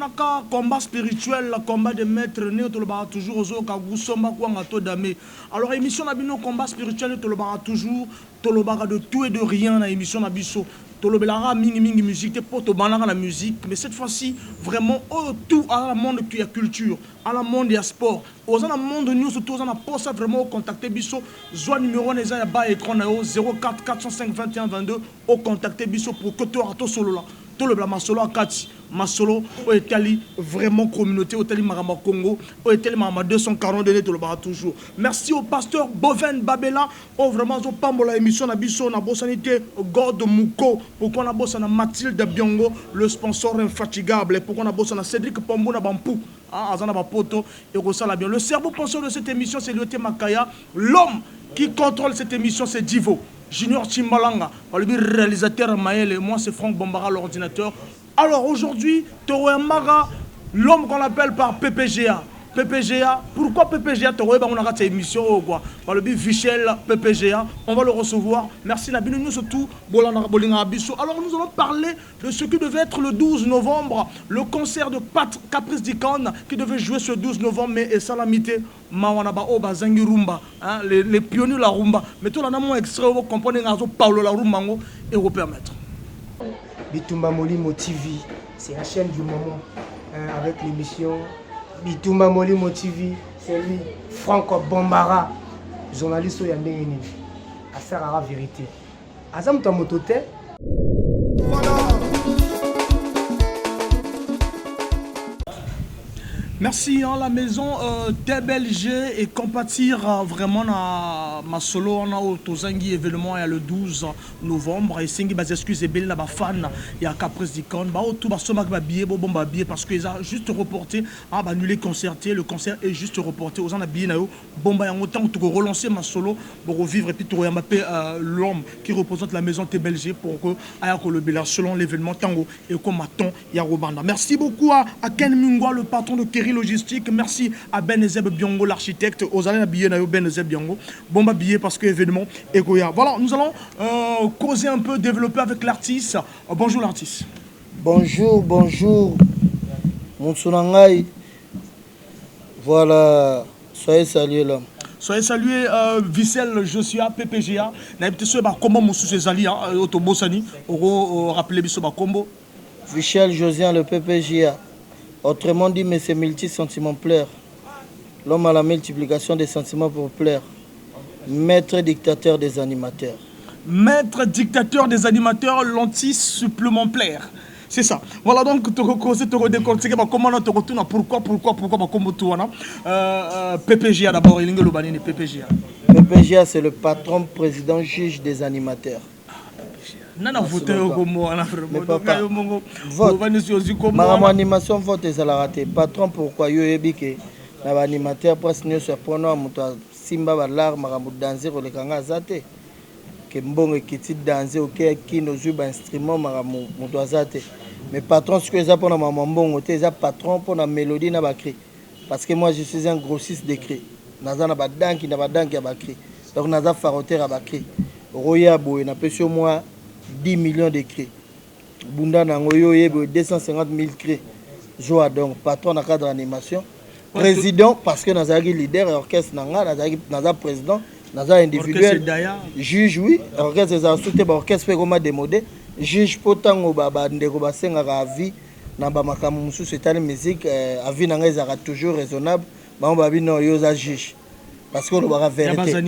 naka combat spirituel, combat de maître, ne te le barra toujours aux autres, Kagusomba, Kwangato Dame. Alors, émission Nabino, combat spirituel, ne te le barra toujours, te le barra de tout et de rien, la émission Nabiso. Te le barra mingi musique, te poto banana la musique, mais cette fois-ci, vraiment, tout à la monde qui a culture, à la monde et à sport. Aux gens monde nous surtout aux gens pour ça vraiment contacter Bisso. Zoa numéro les gens bas écran 04 405 21 22 au contacter Bisso pour que tu auras tout solo là. Tout le blanc masolo à Kati, masolo au Italie vraiment communauté au Italie Marama Congo au Italie Marama 240 donné tout le bar toujours. Merci au pasteur Boven Babela au vraiment au pambola émission na Bisso na bossanité God Mouko pourquoi on a bossé na Mathilde Biongo le sponsor infatigable pourquoi on a bossé na Cédric Pombo na Bampou. Le cerveau penseur de cette émission, c'est Lyoté Makaya. L'homme qui contrôle cette émission, c'est Divo. Junior Chimbalanga, le réalisateur Maël et moi, c'est Franck Bombara, l'ordinateur. Alors aujourd'hui, Toro Maga, l'homme qu'on appelle par PPGA. PPGA, pourquoi PPGA on a raté émission quoi? Par le but Vichel PPGA, on va le recevoir. Merci Nabino, nous surtout alors nous allons parler de ce qui devait être le 12 novembre, le concert de Pat Caprice Dicon qui devait jouer ce 12 novembre, mais et salamité Mawanaba Oba Zangi Rumba, hein, les pionniers de la rumba. Mais tout là mon extrait, vous comprenez Paulo la rumba et vous permettre. Bitumba Molimo TV, c'est la chaîne du moment avec l'émission Bitumba Molimo TV, c'est lui, Franck Bombara, journaliste au Yandengeni, à Sarara Vérité. Azam Tamotote. Voilà. Merci à la maison TBLG et compatir vraiment à ma solo on a au Tozangi événement le 12 novembre et singi bas excuse et belle là fan il y a Caprice Dicon bah tout bas somak ba billet bon ba billet parce que ils a juste reporté ah bah annulé concerté le concert est juste reporté aux gens a billet na yo bon bah en autant tout relancer ma solo pour revivre et puis tout yamapé l'homme qui représente la maison TBLG pour que aya ko le bela selon l'événement tango et comme maton il y a Robanda. Merci beaucoup à Ken Mungwa le patron de Logistique, merci à Benezeb Biongo l'architecte, aux allez habiller na Benezeb Biongo. Bon bah billet parce que événement Egoya. Voilà, nous allons causer un peu, développer avec l'artiste. Bonjour l'artiste. Bonjour. Monsunangai. Voilà, soyez salués là. Soyez salués Vicel Josia PPGA. Na été ce ba comment mon sous Zali Otobosani, au rappeler biso ba combo. Vicel Josian le PPGA. Autrement dit, mais c'est multi-sentiments plaire. L'homme à la multiplication des sentiments pour plaire. Maître dictateur des animateurs. Maître dictateur des animateurs, l'anti-supplément plaire. C'est ça. Voilà donc, tu redécortiquer comment on te retourne, pourquoi, comment tu vois. PPGA d'abord, il y a PPGA. PPGA, c'est le patron, président, juge des animateurs. Nana voté au mot à la vote. Ma animation vote et ça l'a raté. Patron pourquoi yo ebike na animateur presque ne se prononce muto simba balar maramu danser le kanga zate que mbongo kiti danser OK qui nos ba instrument maramu muto zate mais patron ce que ça pour na mbongo te ça patron pour na mélodie na ba cri parce que moi je suis un grossiste de cri naza na ba danki ya ba cri donc naza faroteur à ba cri roya boy na pesio moi 10 millions de cris. Bunda Nangoyo 250 000 cris. Joa donc patron dans cadre d'animation. Président parce que nous avons leader orchestre Naza président, Naza individuel. Juge oui, orchestre ça soutenu orchestre comme démodé. Juge potango baba ndeko basenga avis na ba makamu musu c'est la musique avis nanga ezara toujours raisonnable. Ba on babi no yo za juge. Parce que le ba vérité.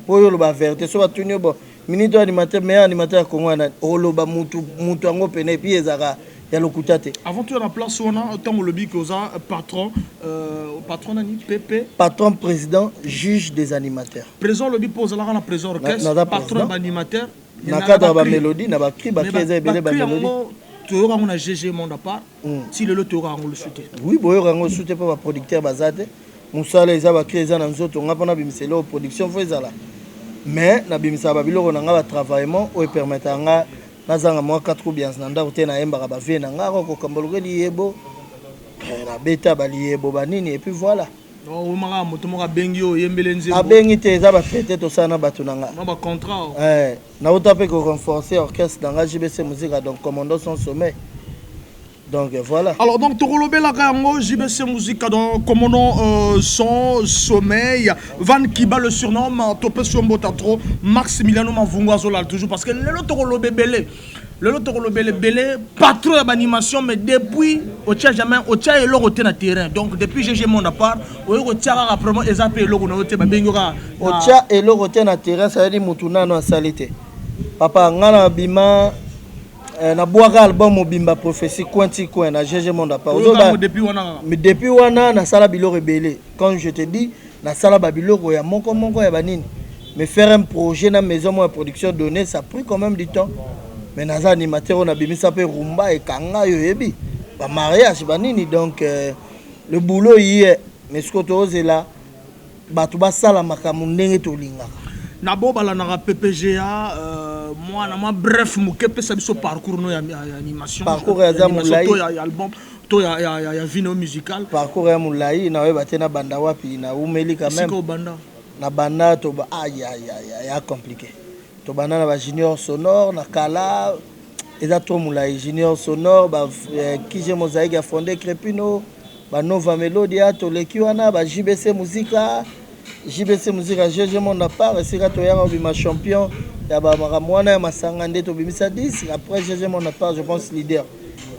Pour yo le ba vérité so ba tunyo bon. Minute animateur, meilleur animateur congolais, Oloba Moutou Ango Pene, puis Ezara, Yalokutate. Avant tout, la place où on a tant le bic aux patron, patron Nani, PP. Patron, président, juge des animateurs. Président le bic pose la la président orchestre, patron animateur. Il y a cadre de mélodie, n'a pas cri, mélodie. Tu auras un GG monde à part. Si le lot aura le soutien. Oui, bon, il y aura un soutien pour le producteur Bazate. Moussa les a créé ça dans nous autres, on a pas de production, faut ça. Mais na bimisa babilo ko nanga ba travaillement o permettre nga nazanga moi 4 bien nanda ko tena emba ba vie nanga ko kamboloke liebo na beta ba liebo banini et puis voilà o manga moto mo ka bengi o yembele nzebo abengi te za ba traiter to sana batu nanga ba contrat na utape ko renforcer orchestre nanga JBC musique donc commandant son sommet Donc voilà. Alors donc Torolobe la Kayango, JBC Musique dans commandant son sommeil, Van Kiba le surnomme, Topé Sombo Tatro, Maximiliano Mavunguazola toujours parce que le Torolobe belé. Le Torolobe belé, pas trop d'animation mais depuis au tcha jamais au tcha et l'eau na terrain. Donc depuis GG mon appart, au tcha rapidement et ça peut l'eau na te bengora. Au tcha et l'eau na terrain ça veut dire mutuna no salité. Papa ngana bima na boaka album mobimba prophétie Quanti Coin na GG Monde à part. Mais depuis wana na sala bilo rebelle. Quand je te dis na sala babilo ya moko ya banini. Mais faire un projet na maison de production donnée ça a pris quand même du temps. Mais naza animateur on a bimisa pe rumba et kanga yo yebi. Ba mariage banini donc le boulot y est mais ce que tu oses là batu ba sala makamu ndenge to linga. Na bobala na PPGA moi bref mukepe sabiso parcours no ya animation parcours ya zamulai to ya album to ya vidéo musical parcours ya mulai na weba tena banda wapi na umeli quand même siko banda na banda to ba ya compliqué to banda na ba junior sonore na kala eza to mulai junior sonore ba kije mosaïque a fondé Crepino ba Nova Melodia to leki wana ba JBC Musique à GG Monde à part et c'est quand on a champion il y a Maramwana et Masangande to bimisa 10 après GG Monde à part je pense leader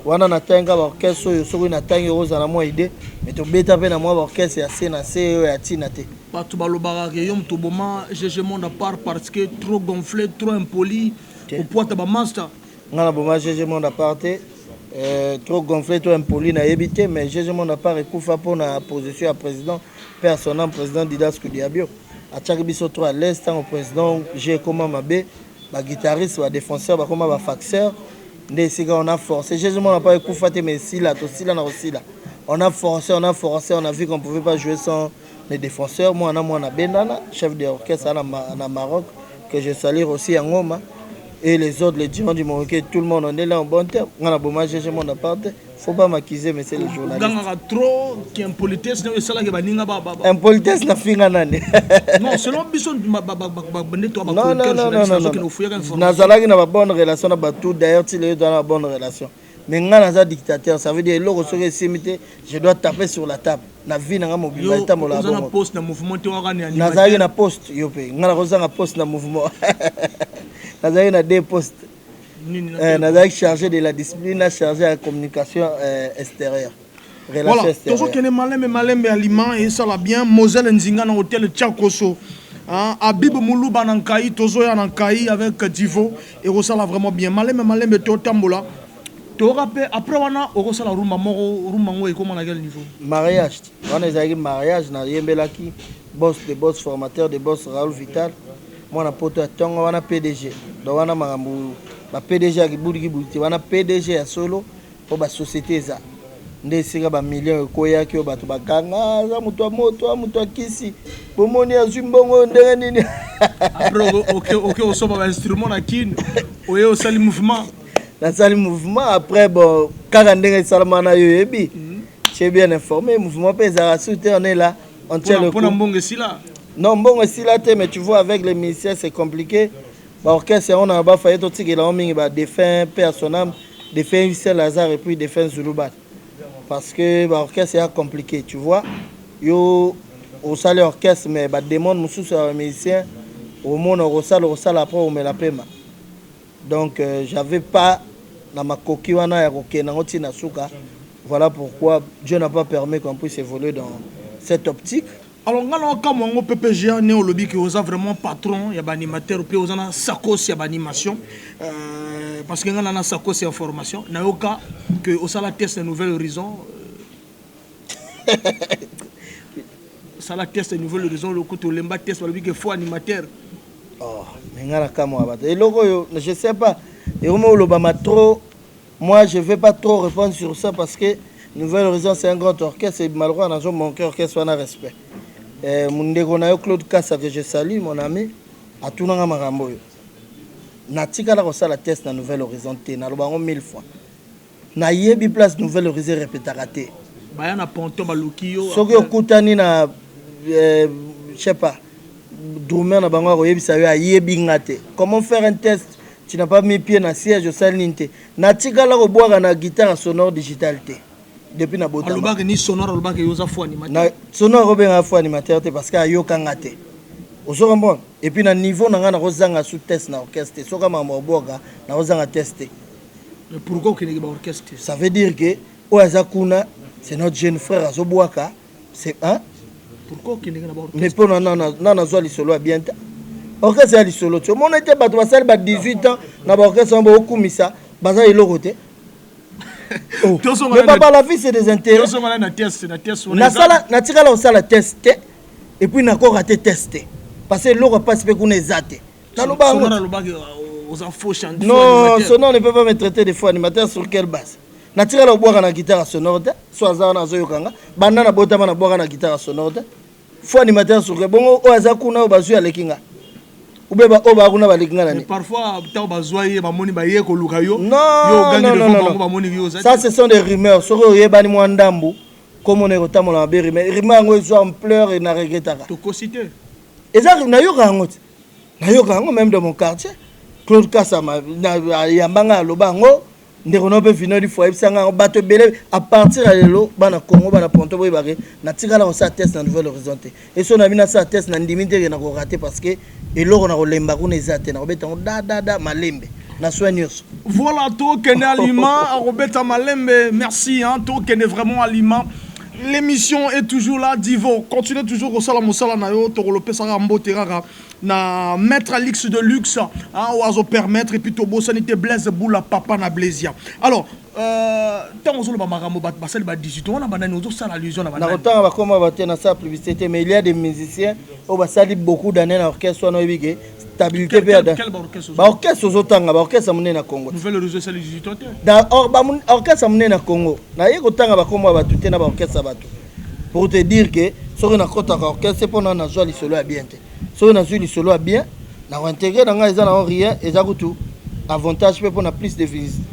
wana na tanga orchestre yo soko na tanga roza na moi idée mais to beta pe na moi orchestre ya CNC ya Tinate pas to balobara ke yom to boma GG Monde à part parce que trop gonflé trop impoli au poids ba master ngana boma GG Monde à part trop gonflé trop impoli na yebité mais GG Monde à part ekufa pour na position ya président personnel président Didasco Diabio a Tchakibiso 3 à l'est au président j'ai comment mabé ba guitariste ba défenseur ba comment ba faxeur ndé on a forcé Jésus n'a pas écouté mais si là na aussi là on a forcé on a vu qu'on pouvait pas jouer sans les défenseurs moi on a Bendana chef d'orchestre à Maroc que je salue aussi en Ngoma et les autres les dirigeants du Maroc tout le monde on est là en bon terme on a bon match Jésus mon appart faut pas m'accuser mais c'est les journalistes ganga trop qui impolitesse na sala ke baninga ba impolitesse na finga nani non selon bison bande to ba non nazalaki na ba bonne relation na ba tout d'ailleurs tu les dans la bonne relation mais nga naza dictateur ça veut dire loko soki simité je dois taper sur la table na vie na nga mobile ta mola bon na poste na mouvement te wakani animateur nazalaki na poste yo pe nga na kozanga poste na mouvement nazalaki na deux postes nazalaki chargé de la discipline chargé de la communication extérieure relation extérieure voilà tozokende malembe aliment et ça la bien Moselle Nzinga na hôtel Tchakoso Abib Moulouba na Nkai tozoya na Nkai avec Divo et resala vraiment bien malembe to tambola to rappel après wana okosala rumba ngo et comment à quel niveau mariage wana ezalaki mariage na yembelaki boss de boss formateur de boss Raoul Vital moi na poto tongo wana PDG do wana makambo ba PDG akibudi kibuti wana PDG ya solo po ba société eza nde sika ba million ekoyaki o bato bakanga za mutu a moto mutu akisi bomoni azwi mbongo ndenge nini après ok osoba ba instrument na kin oye osali mouvement na sali mouvement après bon kaka ndenge salama na yo yebi tu bien informé mouvement pe za souter on est là on tient le coup mbongo sila non mbongo sila te mais tu vois avec les musiciens c'est compliqué ba orchestre on a ba faye to tikela on mingi ba défunt personnel défunt Hussein Lazare et puis défunt Zulubat parce que ba orchestre est compliqué tu vois yo au salle orchestre mais ba demande mususu sur musicien au monde au salle après on met la pema donc j'avais pas na makoki wana ya kokena ngoti na suka voilà pourquoi Dieu n'a pas permis qu'on puisse évoluer dans cette optique. Alors quand on PPGA né au lobby qui osa vraiment patron ya ba animateur puis osana sakos ya ba animation parce que ngana na sakos ya formation na yoka que osala test de Nouvel Horizon sala test de Nouvel Horizon le coup to lemba test lobby que faux animateur oh mais ngana kama abata et logo yo je sais pas et au lobama trop moi je vais pas trop répondre sur ça parce que Nouvel Horizon c'est un grand orchestre et malheureusement dans mon cœur orchestre on a respect. Mon ndeko Claude Kassa que je salue mon ami a tout nanga makambo yo natika la kosala test na Nouvel Horizon te na lobango 1000 fois na yebi place Nouvel Horizon répétera te baya na ponto baluki yo soki okutani na je sais pas drummer na bango ko yebisa yo ayebi ngate comment faire un test tu n'as pas mis pied na siège au salinte. Na tikala ko boire na guitare sonore digitalité. Depuis na botama. Alobaka ni sonore alobaka yoza fo animateur. Na sonore obenga fo animateur parce que ayoka ngate. Ozo comprendre. Et puis na niveau na nga na kozanga sous test na orchestre. Soka mama oboka na kozanga tester. Mais pourquoi que n'est pas orchestre? Ça veut dire que Oazakuna c'est notre jeune frère Azoboaka. C'est hein? Pourquoi que n'est pas orchestre? Mais pour na zo li solo bien. Orchestre ali solo. Tu mon était bato basali ba 18 ans na ba orchestre on ba okumisa baza iloko te. Oh. Mais papa la vie c'est des intérêts. Na sala na tikala osala tester et puis na ko raté tester parce que l'eau passe pe kuna ezate. Na lo ba aux infos chanter. Non, ce nom ne peut pas me traiter de faux animateur sur quelle base? Na tikala boire na guitare sonore soit za na zo yokanga banda na botama na boire na guitare sonore faux animateur sur bongo o azakuna o bazu ya lekinga. Mais parfois, non. Ça, ce sont des rumeurs. Comme on est au temps, on a des rumeurs. Rumeurs en pleurs et n'a regretté. Et ça, même dans mon quartier. Claude Kassama, Yambanga, Lobango, Nderonope Vino du Foyer, à partir de l'eau, Bana Congo, Bana Ponto, Boybaré, Natigala, on s'atteste dans Nouvelle-Horizon. Et son ami n'a s'atteste dans Dimité, il a raté parce que. Et là, on a lemba on est zaté, on a da malembe, na soigneuse. Voilà, tout qu'est aliment, Robeta malembe, merci, hein, tout qu'est vraiment aliment. L'émission est toujours là, Divo. Continuez toujours au salam nayo, Torolope Sarambo Terraga, na Maître Alix de luxe, hein, oiseau permettre, et puis Tobo Sanité Blaise Boula Papa na Blaisia. Alors, tant on a maramo bat basel bat 18 on a banane aux ça l'allusion na banane. Na autant va comment va tenir sa publicité, mais il y a des musiciens au va sali beaucoup d'années dans l'orchestre no bigé stabilité perdre. Quel orchestre? Ba orchestre aux autant ba orchestre amené na Congo. Nouvelle réseau ça les 18 ans. Da orchestre amené na Congo. Na yeko tanga ba comment va tout na ba orchestre bato. Pour te dire que sur une côte orchestre c'est pour na joie li solo à bien. Sur na joie li solo à bien, na intégrer dans nga na rien et ça tout. Avantage pour na plus de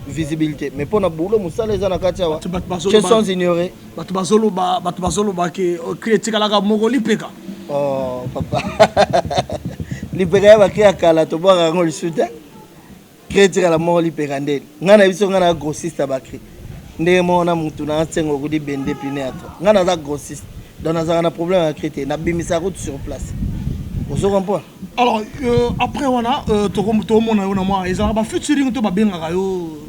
visibilité mais pour na boulot musala les na katia wa que sont ignorés batu bazolo ba ke critique la moko lipeka oh papa lipeka ba ke akala to boka ngoli suta critique la moko lipeka ndeli ngana biso ngana grossiste ba cri ndé mona mutu na nsengo kudi bende pinéatre ngana za grossiste donc na za problème à critiquer na bimisa route sur place. Vous comprenez? Alors, après, on a tout le monde a moi. Ils ont featuring to bien rayo.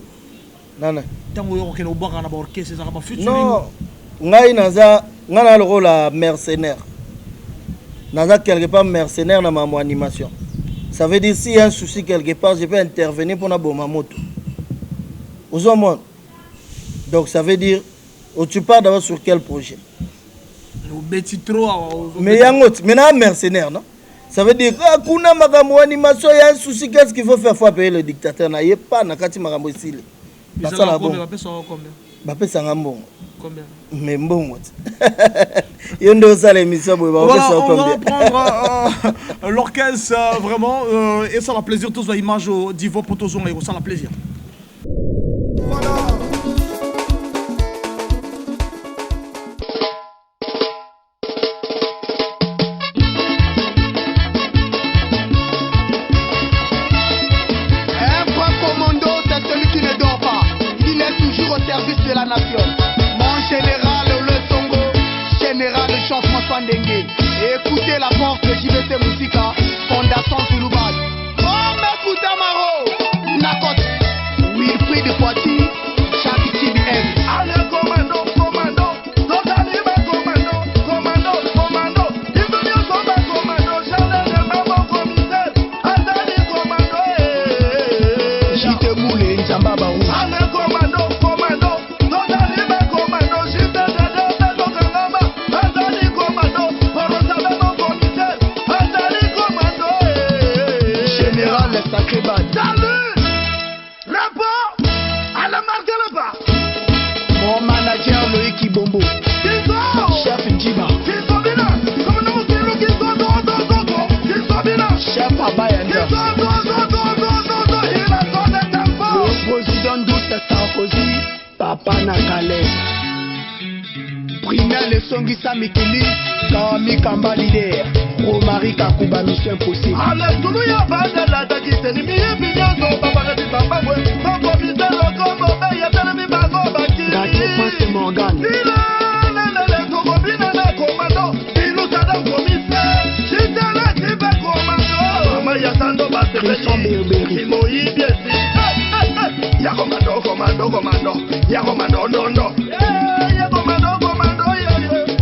Non, non. Tant que on boit na orchestre, ils ont featuring. Non. Ngai naza ngana le rôle mercenaire. Naza quelque part mercenaire dans ma animation. Ça veut dire s'il y a un souci quelque part, je peux intervenir pour na bomba moto. Vous comprenez? Donc ça veut dire tu pars d'abord sur quel projet? Mais il y a un autre, maintenant mercenaire, non? Ça veut dire que kuna makambo animation, il y a un souci, qu'est-ce qu'il faut faire pour payer le dictateur? Na pas na kati makambo isile. Ils ont combien? Bapé sangambon. Combien? Mais bon. Yondo ça l'émission, on va prendre l'orchestre vraiment et ça la plaisir tous les images d'Ivo Potozon et ça la plaisir. Voilà. De la nation, mon général le Songo, général Jean-François Ndengue. Écoutez la porte de JVC Musica, Fondation Touloubad. Comme écoutez Maro, Nakot, Wilfried de Poitiers, Chaki TBM. Allez, commando, commando, Lotalima, commando, commando, commando, Ivounio Soba, commando, Charles de Maman, commissaire, Azali, commando, Jite Moulé, Nzambaba, allez, commando. Chef Njiba, Chef Abayanda, le président Douce Sarkozy, Papa Nakale, Primaire le Songisa Mikili. Kami Kamba leader Romari Kakuba mission impossible. Ale tulu ya bande la dakite ni miye binyozo babare di bababwe. Mambo bizelo kombo be ya tele mi bago baki. Gato Prince Morgan. Lele togo bina na komando. Ilu sada komise. Chitele kibe komando. Mama ya sando base Berberi. Imo ibiesi. Ya komando, komando, komando. Ya komando, no, no. Ya komando, komando,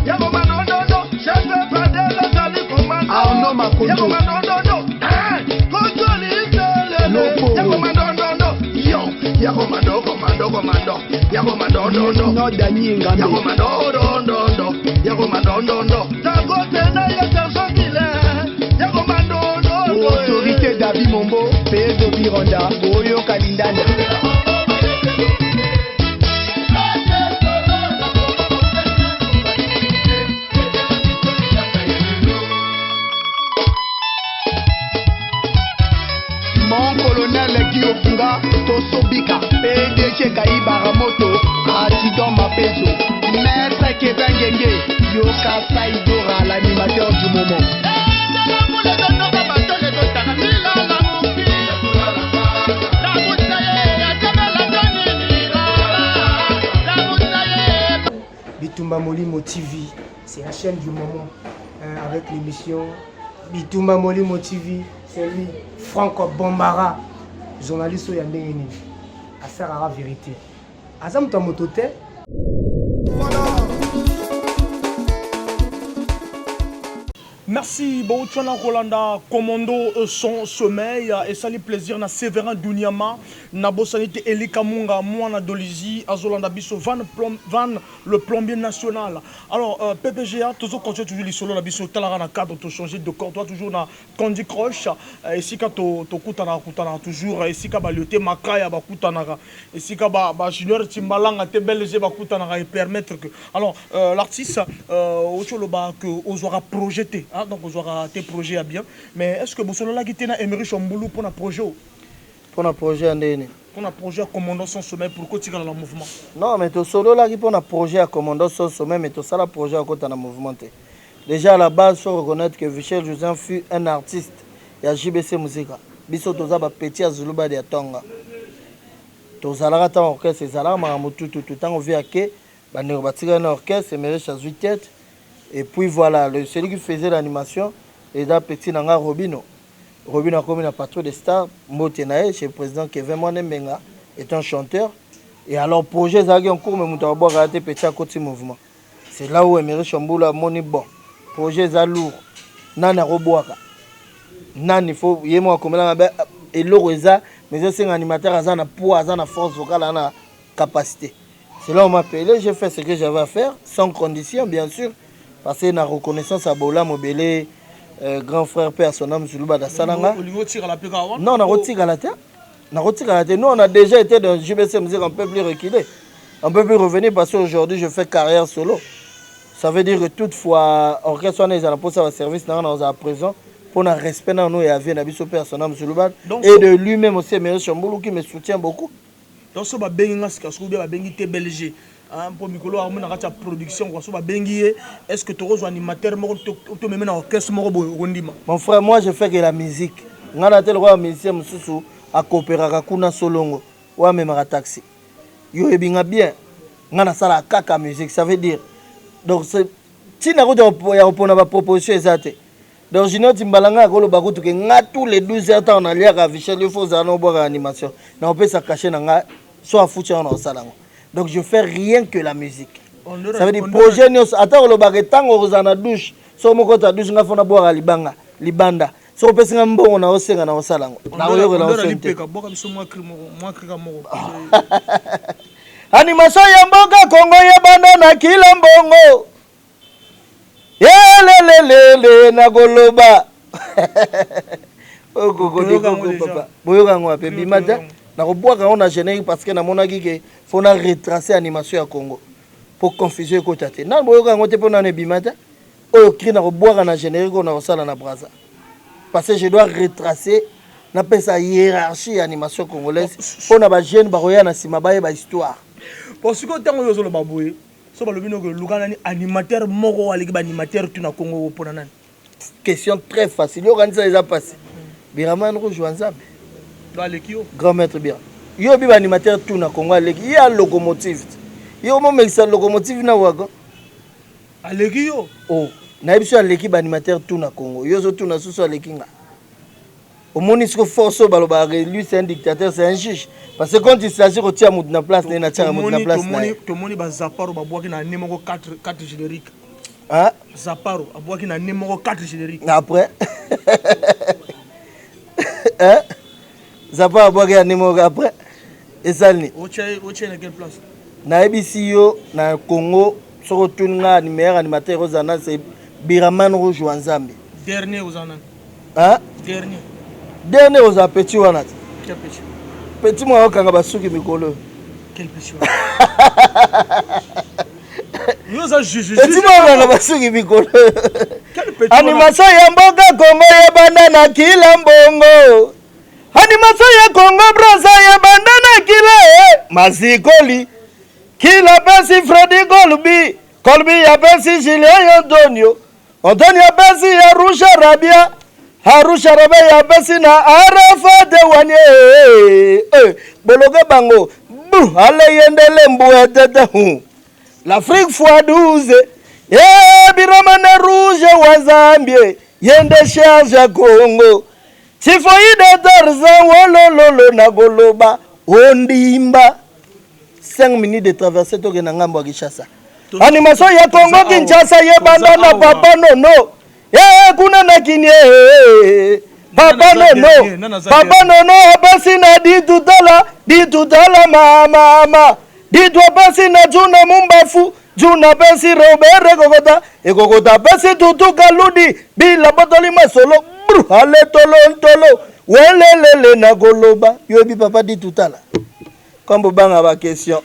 ya komando, no, no. Chefe Fadela Tali komando. Arnaud Makoto. Ya komando, no, no. Contrôle Lopo. ya komando, no, no. Yo, ya komando, komando, komando. Ya komando, no, no. No Dani Ngambe. Ya komando, no, no, no. Ya komando, no, no. Tangote na ya Tanzania. Ya komando, no, no. Autorité David Mombo, PS de Bironda, Oyo Kalindana. Mon colonel Guillaume Funga, Tosobika, PDG Kaïba Ramoto, Atidon Mapezo, Maître Kevin Genge, Yoka Saïdora, l'animateur du moment. Bitumba Molimo TV, c'est la chaîne du moment avec l'émission Bitumba Molimo TV, c'est lui, Franco Bombara, journaliste au Yandengeni, affaire à la vérité. Azam Tamotote. Merci Bautchana Rolanda, commando son sommeil et sali plaisir na Séverin Dunyama, na Bossanité Elika Munga, Moana Dolizi, Azolanda Bisso, Van le plombier national. Alors PPGA, toujours quand tu es toujours les solos, la Bisso, Talara na cadre, tu changer de corps, toi toujours na Candy Crush, et si ka to kutana toujours, et si ka ba lioté makaya ba kutana, et si ka ba junior timbalanga te belge ba kutana et permettre que. Alors l'artiste, Ocholoba que osera projeter. Donc, vous aurez tes projets à bien. Mais est-ce que vous avez un Emery Chamboulou pour un projet? Pour un projet en déni. Pour un projet à commandant son sommet pour continuer dans le mouvement. Non, mais tu solo là qui pour un projet à commandant son sommet, mais tu ça le projet à côté dans le mouvement. Déjà à la base, il faut reconnaître que Michel Joseph fut un artiste. Il y a JBC Musica. Biso toza ba petit à Zuluba de Tonga. Tozala ta orchestre, c'est là, tout temps on vient que ba ne batika na orchestre, Emery Chazui tête. Et puis voilà, celui qui faisait l'animation, et là, petit Nanga Robino. Robino a commis la patrouille des stars, Motenae, chez le président Kevin Mwanembenga, est un chanteur. Et alors, projet Zagi en cours, mais nous avons raté petit à côté mouvement. C'est là où Emery Chamboula a moni bon. Projet Zalour, Nana Roboaka. Nan, il faut, il y a moi comme là, et l'Oreza, mais c'est un animateur, à la poids, à la force vocale, à la capacité. C'est là où on m'a appelé, j'ai fait ce que j'avais à faire, sans condition, bien sûr. Parce que la reconnaissance à Bola Mobélé, grand frère père son âme Zuluba da Salanga. Non, on a retiré à la terre. Nous, on a déjà été dans JBC Musique, on ne peut plus reculer. On ne peut plus revenir parce qu'aujourd'hui, je fais carrière solo. Ça veut dire que toutefois, orchestre, on est à la service, on est à présent, pour le respect dans nous et à vie, on père son âme Zuluba. Et de lui-même aussi, Emery Chamboulou qui me soutient beaucoup. Donc, ce que je suis belge. Pour Mikolo, on a une production. Est-ce que tu es un animateur ou même un orchestre? Mon frère, moi je fais que la musique. Je suis un musicien à coopérer avec Kuna Solongo ou même à taxi. Yo ebinga bien. Ngana sala kaka musique, ça veut dire. Donc c'est si na répondre à ma proposition exacte. Donc je note Timbalanga ko lo bakutu ke nga tous les 12 heures on a lié à Michel, il faut zano boire animation. Na on peut se cacher na nga soit foutu en salango. Donc je fais rien que la musique. Ça veut dire projet attends le bague tango rozana douche. So moko ta douche nga fona boire libanga, libanda. So pesi nga mbongo na osenga na osalango. Na oyo na osente. Animation ya mboka Kongo ye banda na kila mbongo. Yelelelele na goloba. Oko papa. Boyoka ngwa pe bimata. Na koboaka on a générique parce que na monaki ke faut na retracer animation à Congo pour confusion ko tate na boyoka ngote pour na bimata oyo cri na koboaka na générique on a sala na braza parce que je dois retracer na pesa hiérarchie animation congolaise pour na ba jeune ba roya na sima ba histoire parce que tant yo zo lo baboye So balobino que Lugana ni animateur moko aleki ba animateur tu na Congo pona nani. Question très facile. Yo kanisa les a passé. Biraman Rouge Wanzambe. Grand maître bien. Yo bi animateur tout na Congo aleki. Il y a locomotive. Yo mo mekisa locomotive na wago. Aleki yo. Oh, na biso aleki ba animateur tout na Congo. Yo zo tout na susu aleki nga. Au monisco force baloba lui c'est un dictateur, c'est un juge. Parce que quand il s'agit de retirer mout na place, na tira mout na place na. To moni ba Zaparo ba boaki na numéro 4 générique. Hein? Zaparo a boaki na numéro 4 générique. Après. Hein? Zaparo a boaki na numéro après. Et ça ni. Oche na quelle place? Na ebisi yo na Congo, soko tunga ni meilleur animateur ozana c'est Biraman Rouge Wanzambe. Dernier ozana. Hein? Dernier aux appétits wana. Quel petit? Petit moi kanga basuki mikolo. Quel petit? Nous a jugé. Petit moi kanga basuki mikolo. Animation ya mboka Congo ya banda na kila mbongo. Animation ya Congo Brazza ya banda na kila mazikoli. Kila pesi Freddy Colby ya pesi Julien Antonio. Antonio pesi ya Rusha Rabia. Harusha Rabe ya basi na Arafa de wanye bologa bango bu ale yendele mbuwe tete l'Afrique fois 12 Biramane Rouge Wanzambe yende charge à Congo Tifoide Tarzan wolololo na goloba ondimba 5 minutes de traversée to na ngambo Kinshasa animation ya Congo Kinshasa ye banda na papa nono kuna na kinie papa nono basi na di tutala mama di tu basi na juna mumbafu juna basi Robert kokota basi tutu kaludi bila botoli masolo ale tolo welelele na goloba yo bi papa di tutala. Comme banga ba question.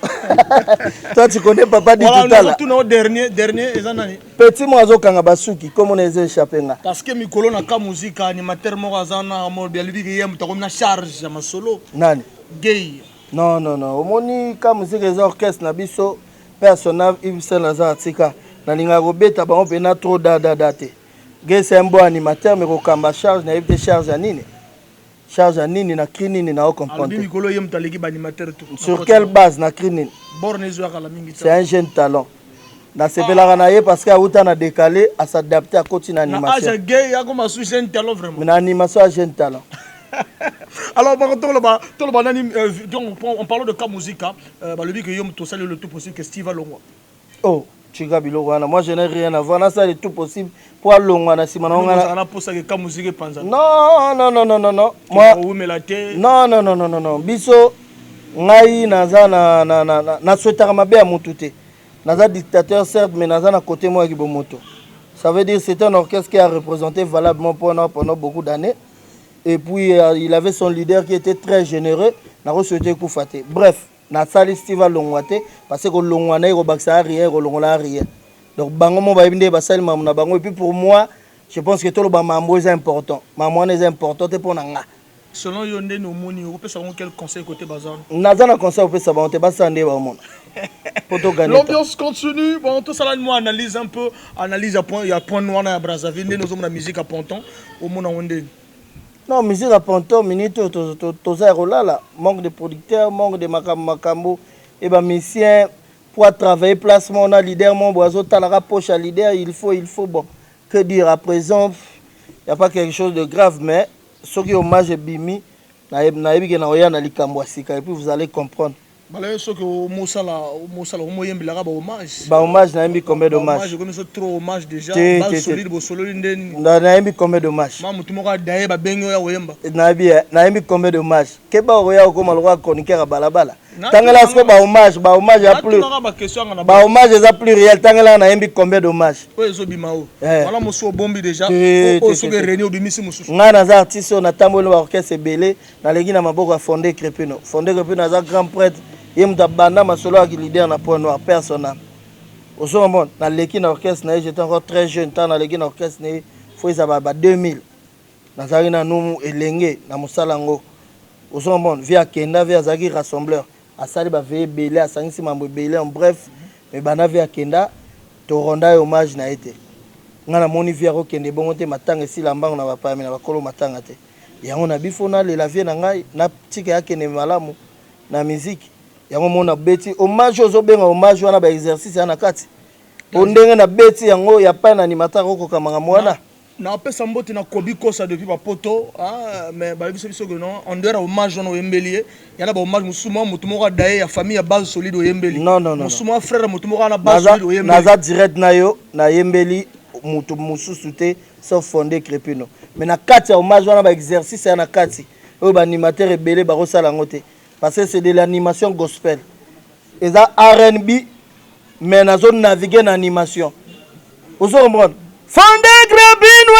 Toi tu connais papa dit tout à l'heure. Tout le dernier ezanani. Petit moiseau kanga basuki comme on les échappé nga. Parce que mikolo na ka musique animateur mo azana mo bialubi ke yem takomna charge ma solo. Nani? Gay. Non. Omoni ka musique les orchestre na biso personnage Yves Saint-Lazare tika na linga robeta ba on pena trop date. Gay c'est un bon animateur mais ko kamba charge na Yves charge à nini? Charge à nini na crinini na comprendre. Sur quelle base na crinini? C'est un jeune talent. Na sepela na ye parce que autant na décalé à s'adapter à continuer animation. Na gay ya comme sous jeune talent vraiment. Mais na animation jeune talent. Alors on parle de cas musique le but que yom to saluer le tout possible que Steve Alongwa. Oh, Chiga Bilogwana, moi je n'ai rien à voir, na ça le tout possible pour Alongwa na simana on a pour ça que cas musique panza. Non. Moi non. Biso ngai naza na souhaitera mabe à mutute. Naza dictateur certes mais naza na côté moi qui bomoto. Ça veut dire c'est un orchestre qui a représenté valablement pendant beaucoup d'années. Et puis il avait son leader qui était très généreux, n'a reçu Koufaté. Bref, na sali Steve Longwate parce que Longwana il baksa arrière, Longona arrière. Donc bango mo ba binde ba sali mamuna bango et puis pour moi, je pense que tout le mambo est important. Mambo est important pour nanga. Selon Yonde no moni, vous peut savoir quel conseil côté bazar. Naza na conseil peut savoir te ba sande ba mon. L'ambiance continue. Bon, tout ça là moi analyse un peu, analyse à point, il y a point noir à Brazzaville, nous sommes la musique à Ponton au monde en Wende. Non, musique à Ponton, minute là, manque de producteurs, manque de makambo et ben musicien pour travailler placement on a leader mon boiseau talara poche à leader, il faut bon. Que dire à présent, il y a pas quelque chose de grave mais ce qui hommage bimi na ebi na oya na likambo asika et puis vous allez comprendre. Balé ce que Moussala moyen bilaga ba hommage. Ba hommage na embi combien d'hommage. Hommage comme ça trop hommage déjà, ba solide bo solo ndeni. Na embi combien d'hommage. Ma mutu moka daye ba bengo ya oyemba. Na embi combien d'hommage. Ke ba oya ko malwa chroniqueur balabala. Tangela ce ba hommage ya plus. Ba hommage est plus réel tangela na embi combien d'hommage. O ezo bimao. Voilà moso bombi déjà. O so ke réunion bimisi mosusu. Nga na za artiste na tambolo ba orchestre belé na lengi na maboko fondé Crepino. Fondé Crepino za grand prêtre. Il y a banda masolo qui leader na point noir personnel. Au second moment, dans l'équipe d'orchestre, j'étais encore très jeune. Dans l'équipe d'orchestre, il faut y avoir 2000. Dans la nous elenge na musalango. Au second moment, via Kenda, via Zagi rassembleur. À ça, il va veiller belé, à 5 membres belé. En bref, mais banavi akenda to ronda hommage na été ngana moni via ko kende bongo te matanga esila mbango na bapami na bakolo matanga te yango na bifona le la vie na ngai na tika akende malamu na musique yango mona beti hommage ozobenga hommage wana ba exercice yana kati ondenge na beti yango ya pa na animateur ko kamanga mwana na pesa mbote na kobi kosa depuis ba poto mais ba biso biso non on dira hommage on oyembeli yana ba hommage musuma mutu moko daye ya famille ya base solide oyembeli non musuma frère mutu moko na base solide oyembeli naza direct na yo na yembeli mutu mususu te sauf fondé crépino mais na kati ya hommage wana ba exercice yana kati oyo ba animateur ebele ba kosala ngote parce que c'est de l'animation gospel et ça R&B mais na zone naviguer na animation ozo comprendre fondé crépino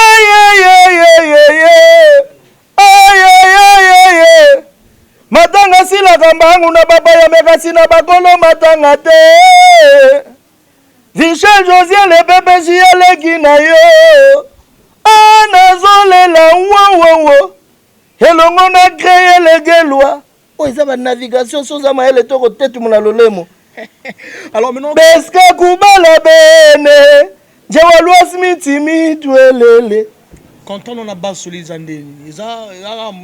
matanga sila kambangu na baba ya mekasi na bakolo matanga te Vichel Josiel le bébé jieleki na yo nazolela wo elongo na créé le gelwa o eza ba navigation soza maele toko tetu mona lolemo alors maintenant beska kubala bene jewaluas mitimi twelele quand on a base solide zandeni eza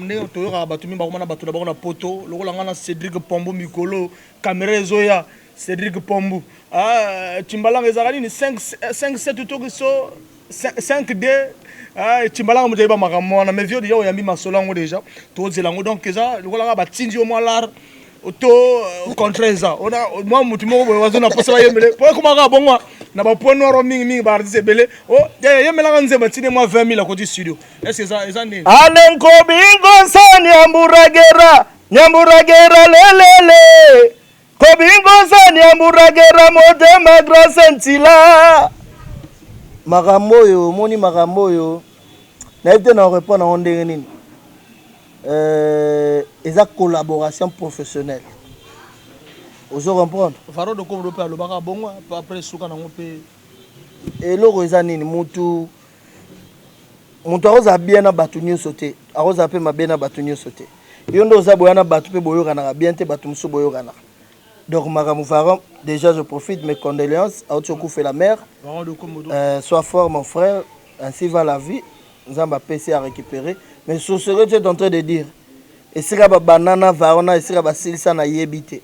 ne toyoka batumi bakoma na bato na bakona poto lokola ngana Cédric Pombo mikolo caméra ezoya Cédric Pombo Timbalanga ezalani ni 5-7 tokiso 5D Timbalanga muteba makambo na mevio déjà oyambi masolango déjà tozelango donc eza lokola batindi au moins l'art auto contre ça on a moi mutu moko wazona posa ba yemele po kuma ka bongo na ba point noir mingi ba artiste belé oh yemela nzema tine moi 20000 à côté studio est-ce que ça eza nini alenko bingo sani nyamburagera lelele kobingo sani nyamburagera modema grâce ntila makambo moni makambo na ite na répondre na ndenge nini eza collaboration professionnelle ozo comprendre faro de ko pe alobaka bongo après suka nango pe eloko eza nini mutu akoza bien na bato nyonso te akoza pe mabe na bato nyonso te yo ndo oza boya na bato pe boyokanaka bien te bato mosusu boyokanaka donc makambo faro déjà je profite mes condoléances auti okufa la mère sois fort mon frère ainsi va la vie nzambe apesi à récupérer mais sur ce que tu es en train de dire esika ba banana varo na esika basilisa na yebi te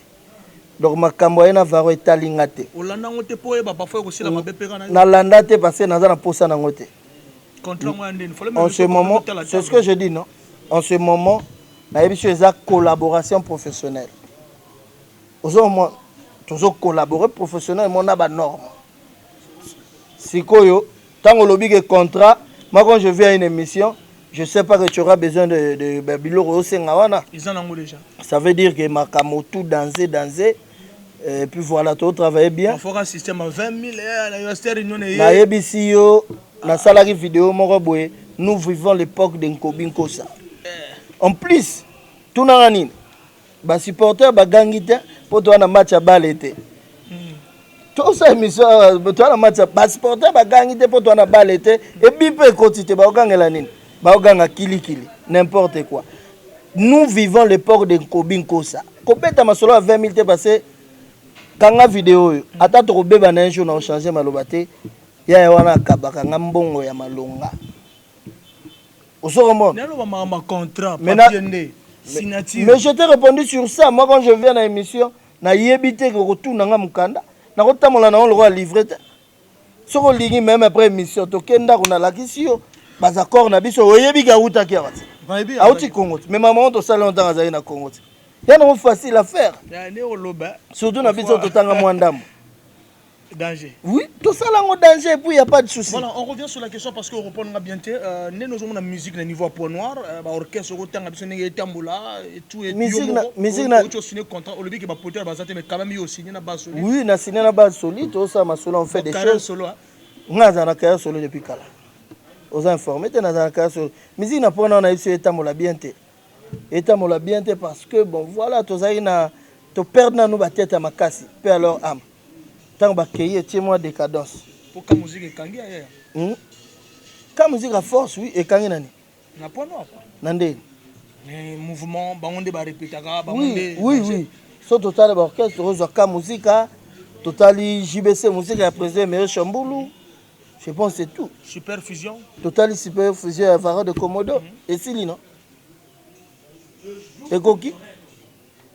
donc makambo na varo etalinga te olanda ngote po eba parfois ko sila mabe pe kana na landa te parce que naza na posa na ngote contrat moi ndeni en ce moment c'est ce que je dis non en ce moment na yebi sur eza collaboration professionnelle ozo mo tozo collaborer professionnel mon na ba norme sikoyo tango lobi que contrat moi quand je viens à une émission je sais pas que tu auras besoin de biloko osenga wana ils en ont déjà ça veut dire que makamo tout danser et puis voilà tout travailler bien il faut un système à 20000 la université réunion na yebisi yo na salari vidéo moko boye nous vivons l'époque de Nkobi Nkosa en plus tout na nini ba supporter ba gangite pour toi na match à balle été tout ça émission toi na match ba supporter ba gangite pour toi na balle été et bipe quotité ba gangela nini ba ganga kilikili n'importe quoi nous vivons l'époque de Nkobi Nkosa kopeta masolo à 20000 te passé kanga vidéo yo ata to beba na un jour na changer maloba te ya wana kabaka ngambongo ya malonga osoko mon nalo ba ma contrat papier ndé signature mais je t'ai répondu sur ça moi quand je viens à l'émission na yebité ko retourna nga mukanda na ko tamola na on le livrer soko lingi même après émission to kenda ko na lakisi yo bas accord na biso oyebi ga uta ki abati auti Congo mais maman to sala on tanga na Congo ya non facile à faire ya ne oloba surtout na biso to tanga mwandam danger oui tout ça là en danger et puis il y a pas de souci voilà on revient sur la question parce que on répond bien né nous avons la musique na niveau point noir ba orchestre ko tanga biso ninga etambola et tout et musique na tu signé contrat olobi que ba poter ba zate mais quand même yo signé na base solide oui na signé na base solide tout ça ma solo on fait des choses solo ngaza na carrière solo depuis kala aux informés te na carrière solo musique na pona na ici etambola bien te parce que bon voilà to za ina to perdre na nous ba tête à makasi pe alors âme tant ba keye tie moi décadence pour que musique ekangi ailleurs ka musique à force oui ekangi nani na point noir nande mais mouvement bangonde ba répétaka oui so total ba orchestre rozo ka musique Totali JBC musique à président Meilleur Chamboulou. Je pense que c'est tout. Super Fusion. Totali Super Fusion à Vara de Komodo. Et Sili, non? Et Koki?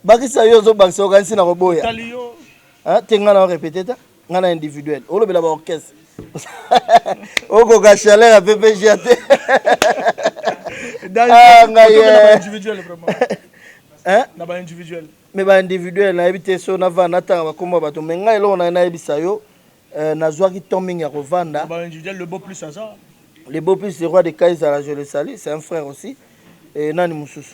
Bakisa Yozo Baksa Organisi na Roboya. Totali yo. Hein? T'engana répété ça? Ngana individuel. Olo bela ba orchestre. Oko ka chaleur à PPGAT. Individuel vraiment. Hein? Naba individuel. Mais ba individuel na ebité so na va nata ba komba bato menga elo na ebisa yo na zwaki tombing ya kovanda. Ba individuel le beau plus à ça. Le beau plus le roi de Kaisala, je le salue, c'est un frère aussi. Et Nani Moussous.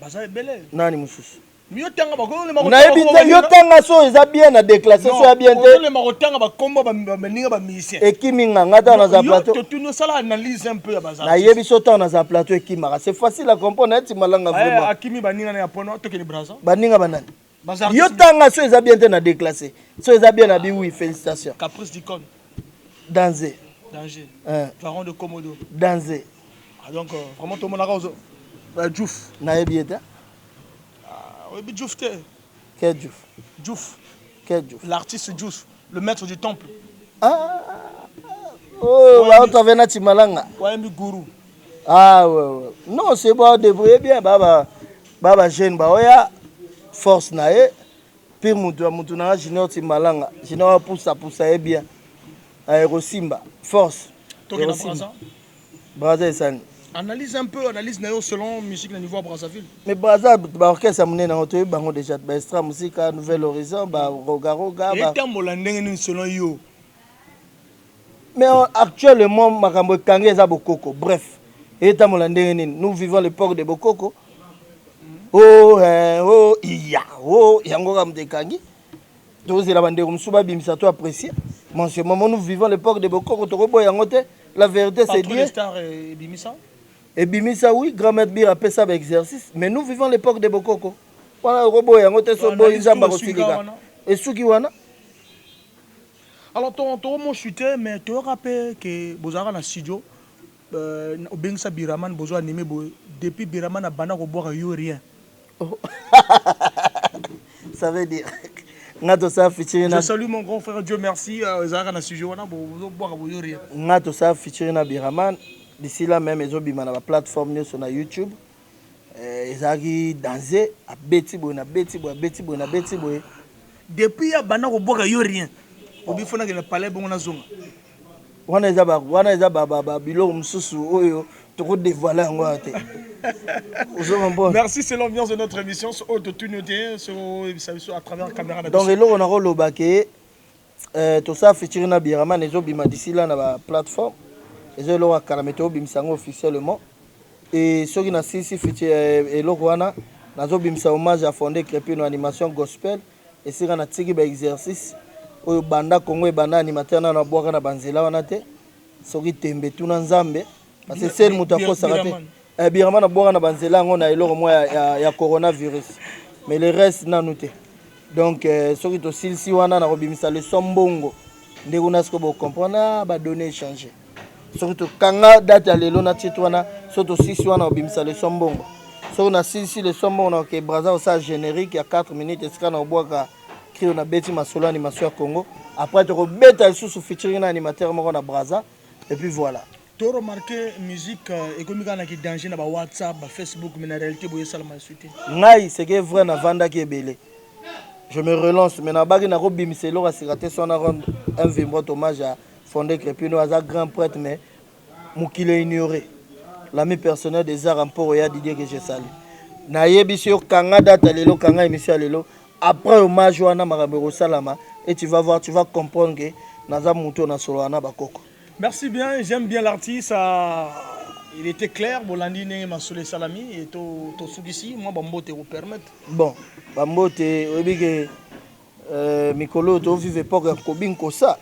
Bah ça est belé. Nani Moussous. Mieux tanga ba ko le maroc. Na ebité yo tanga so eza bien na déclassé so bien te. Le maroc tanga ba komba ba ninga ba musicien. Ekiminga ngata na za plateau. Yo tu nous ça analyse un peu ba ça. Na yebi so tanga na za plateau ekimara. C'est facile à comprendre eti malanga vraiment. Akimi ba ninga na yapono to ke ni braza. Ba ninga banani. Yo tanga so eza bien te na déclassé. So eza bien na bi oui, félicitations. Caprice d'icône. Danger. Danger. Varon de Komodo. Danger. Ah donc vraiment tout le monde a cause. Djouf. Na yebi eta. Ah oui, Djouf te. Quel Djouf? Djouf. Quel Djouf? L'artiste Djouf, le maître du temple. Ah. Oh, on t'avait nati malanga. Wayembi Gourou. Ah ouais. Non, c'est bon, débrouiller bien baba jeune ba oya force na e. Puis mutu na junior ti malanga. Junior poussa e bien. Aérosimba, force. Toke na Braza. Braza esani. Analyse nayo selon musique na niveau à Brazzaville. Mais Braza ba orchestre amune na oto bango déjà ba extra musique à Nouvel Horizon ba roga ba. Et tambola ndenge ni selon yo. Mais actuellement makambo kangé za bokoko. Bref, et tambola ndenge ni nous vivons l'époque de bokoko. Yango kam de kangi. Tous la bande comme souba bimisa to apprécier. Mon ce moment nous vivons l'époque de bokoko to robo yangote. La vérité c'est Dieu. Les stars et Bimisa. Et Bimisa, oui, grand-mère Bira fait ça avec exercice. Mais nous vivons l'époque de Bokoko. Voilà, robot, il y a un autre robot, il y a un autre et Sukiwana. Alors, tu as chuté, mais tu as rappelé que Bozara dans le studio, au Bengsa Biraman, Bozo animé, depuis Biraman a banana au boire, il n'y a rien. Ça veut dire. Je salue mon grand frère, Dieu merci, Zara dans le studio, on a boire, il n'y a rien. Ngato ça featuring na Biraman. D'ici là même, ils ont mis la plateforme sur YouTube. Ils ont dansé à Betty Boy. Depuis, il y a rien. Il faut que le palais bon na zone. Wana eza ba bilo msusu oyo to dévoiler ngoate. Merci, c'est l'ambiance de notre émission sur Autotune sur à travers la caméra. Donc là on a rolobaké tout ça featuring na Biraman ils ont bima d'ici là na la plateforme. Ils ont le caraméto bimsango officiellement et ceux qui na sisi featuring wana nazo bimsa hommage à fondé Crépino animation gospel et c'est na tiki ba exercice oyo banda Congo e banda animateur na boaka na banzela wana te soki tembe tuna nzambe parce que c'est mutu akosaka te Biraman na boaka na banzela ngo na eloko mo ya coronavirus mais le reste nanu te donc soki to silsi wana na kobimisa le sombongo ndeko na sko bo comprendre ba donner changer soki to kanga date ya lelo na titre wana soki to silsi wana kobimisa le sombongo soki na silsi le sombongo na ke Braza osa générique ya 4 minutes esika na boaka on a bêti ma solo animation à Congo. Après, tu as bêti sous featuring animateur à Braza. Et puis voilà. Tu as remarqué musique économique qui est danger dans WhatsApp, Facebook, mais en réalité, vous avez suite. Non, c'est que vrai, na vanda qui est belé. Je me relance. Mais na bagi na robi miselo a siraté son rendre un vibrant hommage à Fondé Crépino, à grand prêtre, mais Moukile ignoré. L'ami personnel des arts en Poroya Didier que je salue. Na yebi sur Kanga data lelo, Kanga émission lelo. Après hommage wana makambo salama et tu vas voir, tu vas comprendre que naza muto na solo wana bakoko. Merci bien, j'aime bien l'artiste, il était clair, bolandi ne masole salami et to sugisi moi bambote vous permettre. Bon, bambote obi que mikolo to vive époque kobinko ça.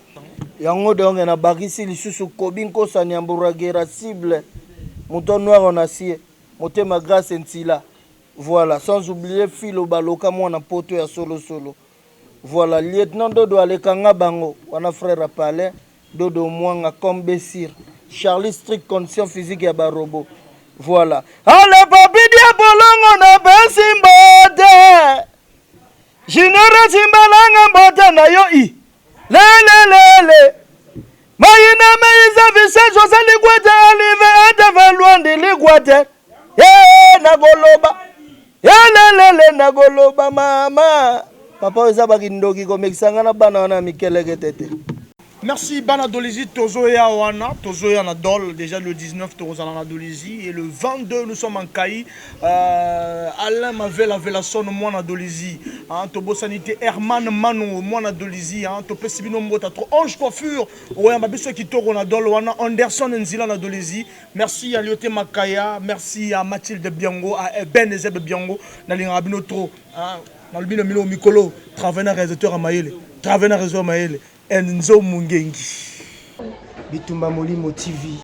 Yango donc na bakisi lisusu kobinko ça nyamburagera cible. Mouton noir en acier, motema grâce ntila. Voilà, sans oublier Philo Baloka mwana poto ya solo. Voilà, lieutenant Dodo Alekanga Bango, wana frère à Palais, Dodo Mwanga Kombesir, Charlie strict condition physique ya barobo. Voilà. Ale papi dia bolongo na besimbote. Junior Timbalanga mbota na yo i. Lelelele. Mayina meiza visage osali kwete alive atavalwandi likwete. Nagoloba. Lelelele nagoloba mama. Papa eza bakindoki komekisanga na bana wana mikeleke tete. Merci Bana Dolizi, Tozoya Wana, Tozoya Nadol, déjà le 19 Tozana Dolizi et le 22 nous sommes en Kaï. Alain Mavel avait la sonne moi Dolizi, Tobo Sanité Herman Manon moi Dolizi, Topé Sibino Mbota, Ange Coiffure, ouais Mabiso Kitoro Nadol Wana, Anderson Nzila Dolizi. Merci à Lyoté Makaya, merci à Mathilde Biango, à Ben Ezeb Biango, Nalinga Abino Tro, Nalbino Milo Mikolo, Travailleur réalisateur à Maïle, Travailleur réalisateur à Maïle. Enzo Mungengi. Bitumba Molimo TV.